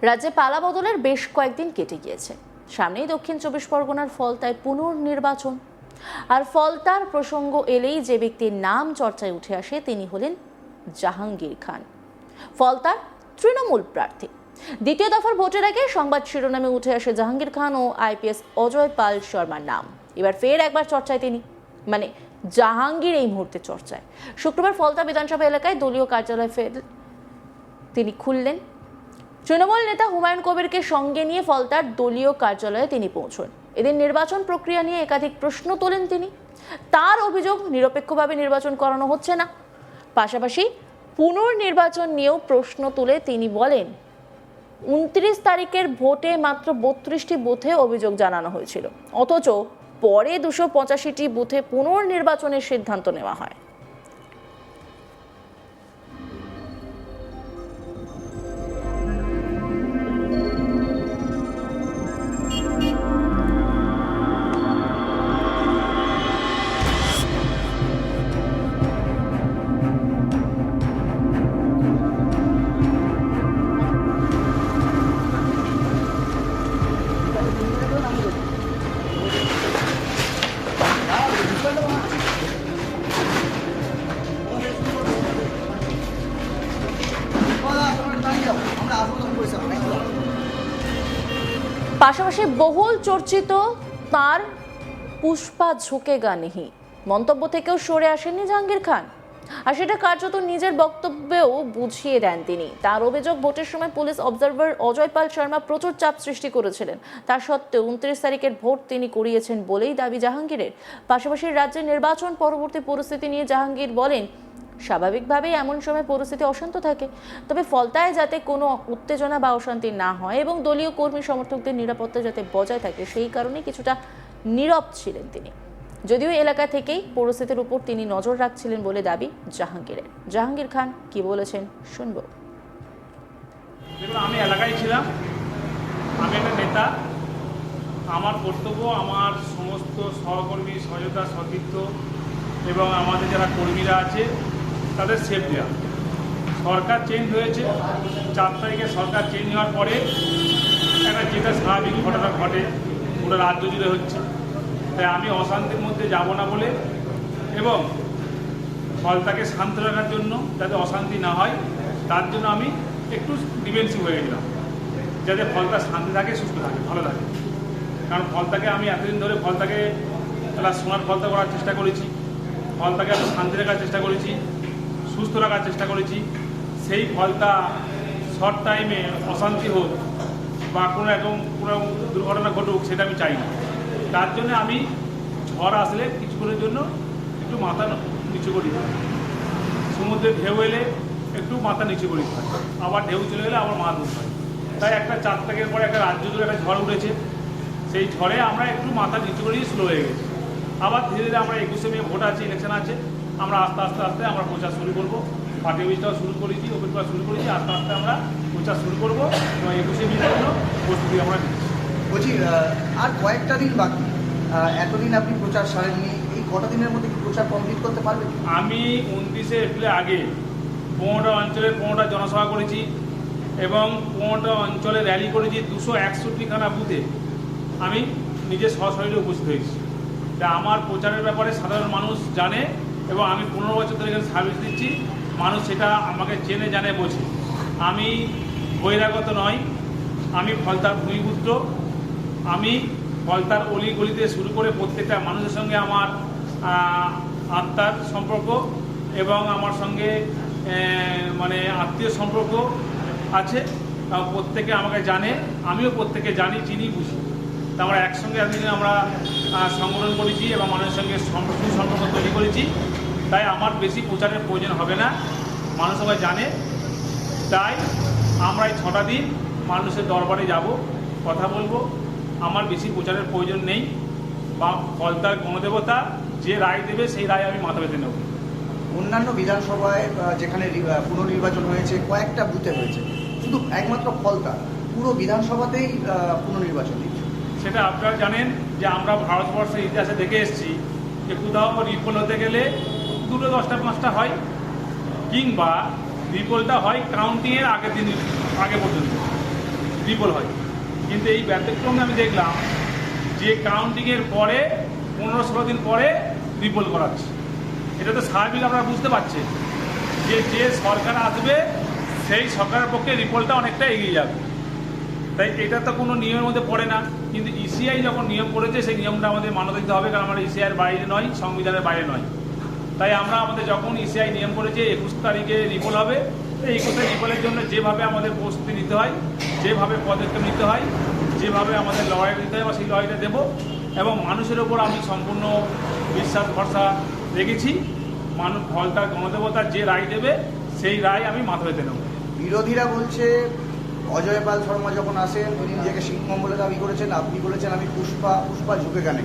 রাজ্যে পালা বদলের বেশ কয়েকদিন কেটে গিয়েছে। সামনেই দক্ষিণ চব্বিশ পরগনার ফলতায় পুনর্নির্বাচন। আর ফলতার প্রসঙ্গ এলেই যে ব্যক্তির নাম চর্চায় উঠে আসে তিনি হলেন জাহাঙ্গীর খান, ফলতার তৃণমূল প্রার্থী। দ্বিতীয় দফার ভোটের আগে সংবাদ শিরোনামে উঠে আসে জাহাঙ্গীর খান ও আইপিএস অজয় পাল শর্মার নাম। এবার ফের একবার চর্চায় তিনি, মানে জাহাঙ্গীর এই মুহূর্তে চর্চায়। শুক্রবার ফলতা বিধানসভা এলাকায় দলীয় কার্যালয় ফের তিনি খুললেন। তৃণমূল নেতা হুমায়ুন কবিরকে সঙ্গে নিয়ে ফলতার দলীয় কার্যালয়ে তিনি পৌঁছন। এদিন নির্বাচন প্রক্রিয়া নিয়ে একাধিক প্রশ্ন তোলেন তিনি। তার অভিযোগ, নিরপেক্ষভাবে নির্বাচন করানো হচ্ছে না। পাশাপাশি পুনর্নির্বাচন নিয়েও প্রশ্ন তুলে তিনি বলেন, 29 তারিখের ভোটে মাত্র 32টি বুথে অভিযোগ জানানো হয়েছিল, অথচ পরে 285টি বুথে পুনর্নির্বাচনের সিদ্ধান্ত নেওয়া হয়। পাশাপাশি বহুল চর্চিত তার পুষ্পা ঝুঁকেগা নেহি মন্তব্য থেকেও সরে আসেননি জাহাঙ্গীর খান। আর সেটা কার্যত নিজের বক্তব্যেও বুঝিয়ে দেন তিনি। তার অভিযোগ, ভোটের সময় পুলিশ অবজারভার অজয় পাল শর্মা প্রচুর চাপ সৃষ্টি করেছিলেন। তা সত্ত্বেও 29 তারিখের ভোট তিনি করিয়েছেন বলেই দাবি জাহাঙ্গীরের। পাশাপাশি রাজ্যের নির্বাচন পরবর্তী পরিস্থিতি নিয়ে জাহাঙ্গীর বলেন, স্বাভাবিকভাবেই এমন সময় পরিস্থিতি অশান্ত থাকে, তবে ফলতায় যাতে কোনো উত্তেজনা বা অশান্তি না হয় এবং দলীয় কর্মী সমর্থকদের নিরাপত্তা যাতে বজায় থাকে সেই কারণে কিছুটা নীরব ছিলেন তিনি। যদিও এলাকা থেকেই পরিস্থিতির উপর তিনি নজর রাখছিলেন বলে দাবি জাহাঙ্গীরের। জাহাঙ্গীর খান কি বলেছেন শুনব। আমি এলাকায় ছিলাম, আমি একটা নেতা। আমার কর্তব্য আমার সমস্ত সহকর্মী, সহায়তা, সতীর্থ এবং আমাদের যারা কর্মীরা আছে তাদের সেফ দেওয়া। সরকার চেঞ্জ হয়েছে, 4 তারিখে সরকার চেঞ্জ হওয়ার পরে একটা যেটা স্বাভাবিক ঘটনা ঘটে পুরো রাজ্য জুড়ে হচ্ছে, তাই আমি অশান্তির মধ্যে যাব না বলে এবং ফলতাকে শান্ত রাখার জন্য যাতে অশান্তি না হয় তার জন্য আমি একটু ডিফেন্সিভ হয়ে গেলাম, যাতে ফলতা শান্তি থাকে, সুস্থ থাকে, ভালো থাকে। কারণ ফলতাকে আমি এতদিন ধরে ফলতাকে একটা সোনার ফলতা করার চেষ্টা করেছি, ফলতাকে একটা শান্তি রাখার চেষ্টা করেছি, সুস্থ রাখার চেষ্টা করেছি। সেই ফলতা শর্ট টাইমে অশান্তি হোক বা কোনো দুর্ঘটনা ঘটুক সেটা আমি চাই না। তার জন্য আমি ঝড় আসলে কিছুক্ষণের জন্য একটু মাথা নিচু করি, সমুদ্রে ঢেউ এলে একটু মাথা নিচু করি, আবার ঢেউ চলে গেলে আবার মাথা উঠতে হয়। তাই একটা 4 তারিখের পরে একটা রাজ্য জুড়ে একটা ঝড় উঠেছে, সেই ঝড়ে আমরা একটু মাথা নিচু করেই স্লো হয়ে গেছি। আবার ধীরে ধীরে আমরা 21শে মে ভোট আছে, ইলেকশন আছে, আমরা আস্তে আস্তে আমরা প্রচার শুরু করবো। পার্টি অফিসটাও শুরু করেছি, ওপেন করা শুরু করেছি, আস্তে আস্তে আমরা প্রচার শুরু করবো এবং 21শে মের জন্য প্রস্তুতি আমরা নিচ্ছি। বলছি, আর কয়েকটা দিন বাকি, এতদিন আপনি প্রচার সারেননি, এই কটা দিনের মধ্যে কি প্রচার কমপ্লিট করতে পারবেন? আমি 29শে এপ্রিলের আগে 15টা অঞ্চলে 15টা জনসভা করেছি এবং 15টা অঞ্চলে র্যালি করেছি। 261খানা বুথে আমি নিজে সশরীরে উপস্থিত হয়েছি। তা আমার প্রচারের ব্যাপারে সাধারণ মানুষ জানে এবং আমি 15 বছর ধরে এখানে সার্ভিস দিচ্ছি, মানুষ সেটা আমাকে চেনে জানে বোঝে। আমি বহিরাগত নয়, আমি ফলতার ভূমিপুত্র। আমি ফলতার অলি গলিতে শুরু করে প্রত্যেকটা মানুষের সঙ্গে আমার আত্মার সম্পর্ক এবং আমার সঙ্গে মানে আত্মীয় সম্পর্ক আছে। প্রত্যেকে আমাকে জানে, আমিও প্রত্যেকে জানি, চিনি, বুঝি। তা আমরা একসঙ্গে এতদিন আমরা সংগঠন করেছি এবং মানুষের সঙ্গে সম্পর্ক তৈরি করেছি। তাই আমার বেশি প্রচারের প্রয়োজন হবে না, মানুষ সবাই জানে। তাই আমরা এই 6টা দিন মানুষের দরবারে যাব, কথা বলবো। আমার বেশি প্রচারের প্রয়োজন নেই, বা ফলতার গণদেবতা যে রায় দেবে সেই রায় আমি মাথা পেতে নেব। অন্যান্য বিধানসভায় যেখানে পুনর্নির্বাচন হয়েছে কয়েকটা বুথে হয়েছে, শুধু একমাত্র ফলতা পুরো বিধানসভাতেই পুনর্নির্বাচন দিচ্ছে। সেটা আপনারা জানেন যে আমরা ভারতবর্ষের ইতিহাসে দেখে এসেছি যে কোথাও রিপোল হতে গেলে 2টো 10টা 5টা হয়, কিংবা রিপোলটা হয় কাউন্টিংয়ের আগের দিন আগে পর্যন্ত। রিপোল হয়। কিন্তু এই ব্যতিক্রমে আমি দেখলাম যে কাউন্টিংয়ের পরে 15-16 দিন পরে রিপোল করাচ্ছে। এটা তো স্বাভাবিক, আপনারা বুঝতে পারছেন যে সরকার আসবে সেই সরকারের পক্ষে রিপোলটা অনেকটা এগিয়ে যাবে। তাই এটা তো কোনো নিয়মের মধ্যে পড়ে না, কিন্তু ইসিআই যখন নিয়ম করেছে সেই নিয়মটা আমাদের মান্য দিতে হবে, কারণ আমরা ইসিআইয়ের বাইরে নয়, সংবিধানের বাইরে নয়। তাই আমরা আমাদের যখন ইসিআই নিয়ম করেছে 21 তারিখে রিপোল হবে, তো 21 তারিখ রিপোলের জন্য যেভাবে আমাদের প্রস্তুতি নিতে হয়, যেভাবে পদক্ষেপ নিতে হয়, যেভাবে আমাদের লড়াই দিতে হয়, সেই লড়াইটা দেবো। এবং মানুষের ওপর আমি সম্পূর্ণ বিশ্বাস ভরসা রেখেছি। ফলতার গণদেবতা যে রায় দেবে সেই রায় আমি মাথা পেতে নেব। বিরোধীরা বলছে অজয় পাল শর্মা যখন আসেন উনি নিজেকে সিংহ বলে দাবি করেছেন, আপনি বলেছেন আমি পুষ্পা ঝুঁকে কেন।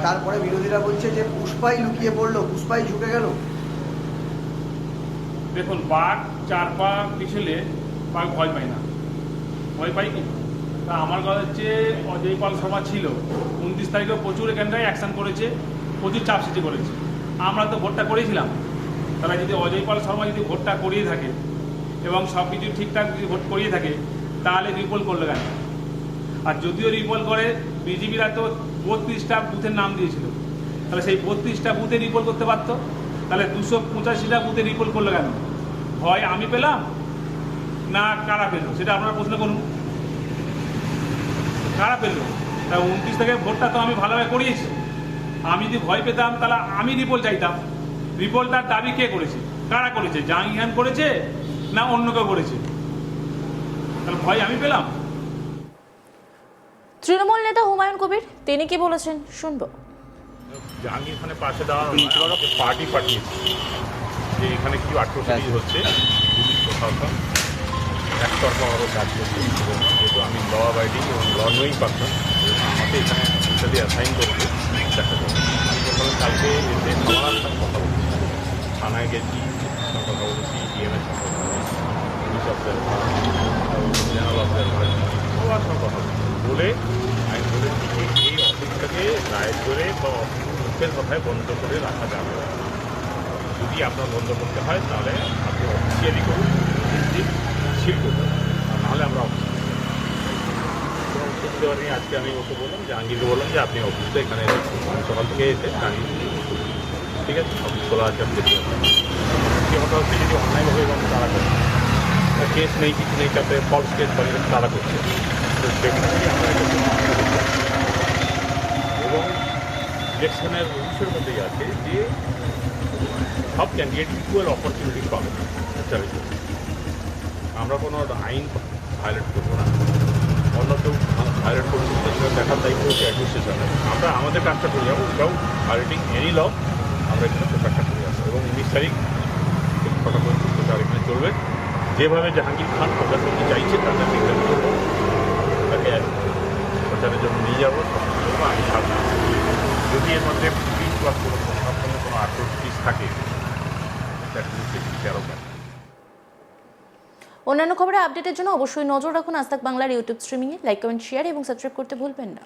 তারপরে বিরোধীরা বলছে যে পুষ্পাই লুকিয়ে পড়লো, পুষ্পাই ঝুঁকে গেল। দেখুন, বাঘ 4 পা পিছলে বাঘ ভয় পায় না, ভয় পাই কি? তা আমার কথা হচ্ছে অজয় পাল শর্মা ছিল 29 তারিখে প্রচুর এখানটায় অ্যাকশান করেছে, প্রচুর চাপ সৃষ্টি করেছে। আমরা তো ভোটটা করেছিলাম, তারা যদি অজয় পাল শর্মা যদি ভোটটা করিয়ে থাকে এবং সব কিছু ঠিকঠাক যদি ভোট করিয়ে থাকে তাহলে রিপোল করলে কেন? আর যদিও রিপোল করে, বিজেপিরা তো 32টা বুথের নাম দিয়েছিল, তাহলে সেই 32টা বুথে রিপোল করতে পারতো। তাহলে 285টা বুথে রিপোল করলো কেন? ভয় আমি পেলাম না কারা পেল? সেটা আপনারা প্রশ্ন করুন, কারা পেল? তা 29 থেকে ভোটটা তো আমি ভালোভাবে করিয়েছি। আমি যদি ভয় পেতাম তাহলে আমি রিপোল চাইতাম। রিপোলটার দাবি কে করেছে, কারা করেছে? জাহাঙ্গীর করেছে না অন্য কেউ করেছে? তাহলে ভয় আমি পেলাম। তৃণমূল নেতা হুমায়ুন কবির তিনি কি বলেছেন শুনবো। জাহাঙ্গীর খানের পাশে দাঁড়ানো আমাকে পার্টি পাঠিয়েছে যে এখানে কি আট্রসিটি হচ্ছে, পুলিশ প্রশাসন একতরফা আরও কাজ করছে। এবং যেহেতু আমি ল অ্যাবাইডিং এবং ল নোয়িং পারসন, আমাকে এখানে স্পেশালি অ্যাসাইন করেছে দেখা যাবে। আমি বললাম কালকে এসে আমার সাথে কথা বলছি, থানায় গেছি, কথা বলেছি, ডিএমের সাথে কথা বলেছি, পুলিশ অফিসার, জেনারেল অফিসার, সবার সঙ্গে কথা বলে আমি বলেছি যে এই অফিসটাকে রায়ের জোরে বা মুখের কথায় বন্ধ করে রাখা যাবে। যদি আপনার বন্ধ করতে হয় তাহলে আপনি অফিসিয়ালি করুন, সিল করবেন, আর নাহলে আমরা অফিস উত্তর দেওয়া নিয়ে আজকে আমি ওকে বললাম, জাহাঙ্গীরকে বললাম যে আপনি অফিসটা এখানে সকাল থেকে এসে দাঁড়িয়ে, ঠিক আছে, অফিস খোলা আছে, আপনি দেখতে পাবেন। কি কথা হচ্ছে, যদি অন্যায়ভাবে এবং তারা করছে, কেস নেই, কিছু নেই, তাতে ফলস কেস করে তারা করছে, তো ডেফিনেটলি আমরা এবং ইলেকশনের রুলসের মধ্যেই আছে যে সব ক্যান্ডিডেট ইকুয়াল অপরচুনিটি পাবে। আমরা কোনো আইন ভায়োলেট করবো না, অন্য কেউ ভায়োলেট করবো সেটা দেখার দায়িত্ব হচ্ছে অ্যাডমিনিস্ট্রেশনের। আমরা আমাদের কাজটা করে যাবো, উইদাউট ভায়োলেটিং এনি ল। আমরা এখানে পেপারটা করে যাবো এবং 19 তারিখ 6টা পর্যন্ত প্রচার এখানে চলবে। যেভাবে জাহাঙ্গীর খান প্রচার করতে চাইছে তাদের বিজ্ঞাপন করবো, তাকে প্রচারের জন্য নিয়ে যাবো, আমি থাকবো। যদি এর মধ্যে পুলিশ বা কোনো প্রশাসনের কোনো আট্রসিটিস থাকে, অন্যান্য খবরের আপডেটের জন্য অবশ্যই নজর রাখুন আজ তাক বাংলার ইউটিউব স্ট্রিমিংয়ে। লাইক, কমেন্ট, শেয়ার এবং সাবস্ক্রাইব করতে ভুলবেন না।